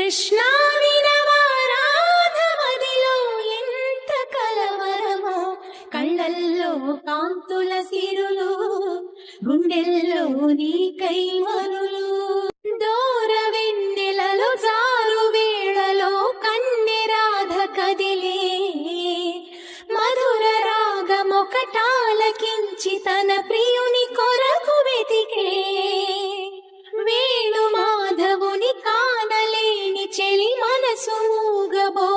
కృష్ణ వినవారాధమదిలో ఎంత కలవరమో, కళ్ళల్లో కాంతుల సిరులు, గుండెల్లో నీకై మరులు. దూర వెన్నెలలో జారు వేళలో కన్నెరాధ కదిలే, మధుర రాగమొకటాలకించి తన ప్రియుని కొరకు వెతికే. వేణు మాధవుని కానలేని చెలి మనసు మూగబో